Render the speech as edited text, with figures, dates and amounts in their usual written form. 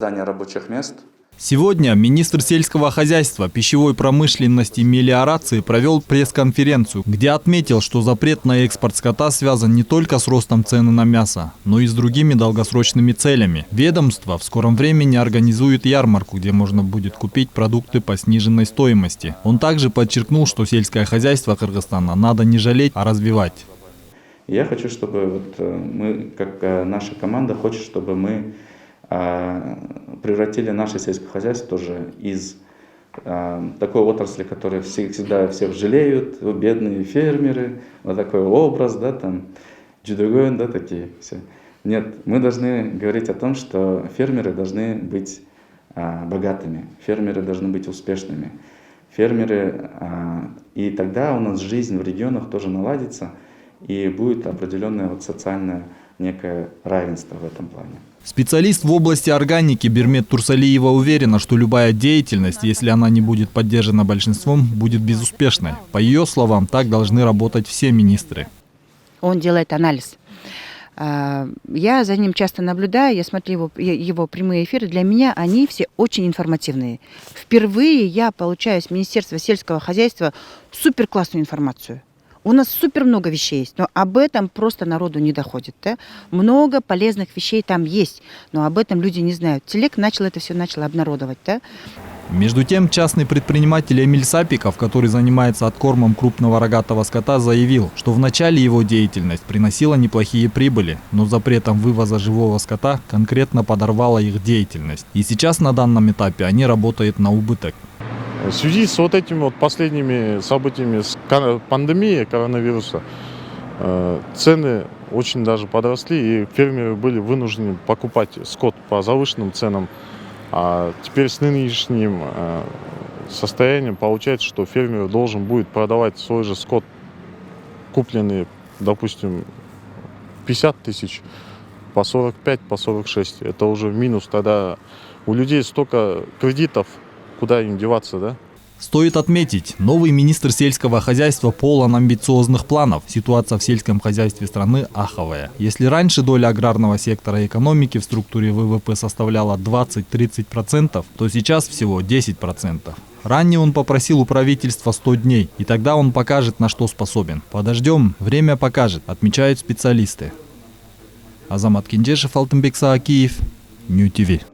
Создание рабочих мест. Сегодня министр сельского хозяйства, пищевой промышленности и мелиорации провел пресс-конференцию, где отметил, что запрет на экспорт скота связан не только с ростом цены на мясо, но и с другими долгосрочными целями. Ведомство в скором времени организует ярмарку, где можно будет купить продукты по сниженной стоимости. Он также подчеркнул, что сельское хозяйство Кыргызстана надо не жалеть, а развивать. Я хочу, чтобы мы, как наша команда, хочет, чтобы мы превратили наше сельское хозяйство тоже из такой отрасли, которая всегда всех жалеют, бедные фермеры, вот такой образ, да, там, джудогон, да, такие все. Нет, мы должны говорить о том, что фермеры должны быть богатыми, фермеры должны быть успешными, фермеры, и тогда у нас жизнь в регионах тоже наладится, и будет определенное социальное некое равенство в этом плане. Специалист в области органики Бирмет Турсалиева уверена, что любая деятельность, если она не будет поддержана большинством, будет безуспешной. По ее словам, так должны работать все министры. Он делает анализ. Я за ним часто наблюдаю, я смотрю его прямые эфиры. Для меня они все очень информативные. Впервые я получаю с Министерства сельского хозяйства суперклассную информацию. У нас супер много вещей есть, но об этом просто народу не доходит. Да? Много полезных вещей там есть, но об этом люди не знают. Телек это все начал обнародовать. Да? Между тем, частный предприниматель Эмиль Сапиков, который занимается откормом крупного рогатого скота, заявил, что в начале его деятельность приносила неплохие прибыли, но запретом вывоза живого скота конкретно подорвала их деятельность. И сейчас на данном этапе они работают на убыток. В связи с этими последними событиями с пандемией коронавируса цены очень даже подросли, и фермеры были вынуждены покупать скот по завышенным ценам. А теперь с нынешним состоянием получается, что фермер должен будет продавать свой же скот, купленный, допустим, 50 тысяч, по 45, по 46. Это уже в минус. Тогда у людей столько кредитов, куда им деваться, да? Стоит отметить, новый министр сельского хозяйства полон амбициозных планов. Ситуация в сельском хозяйстве страны аховая. Если раньше доля аграрного сектора экономики в структуре ВВП составляла 20-30%, то сейчас всего 10%. Ранее он попросил у правительства 100 дней, и тогда он покажет, на что способен. Подождем, время покажет, отмечают специалисты. Азамат Киндешев, Алтынбек Саакиев, Нью ТВ.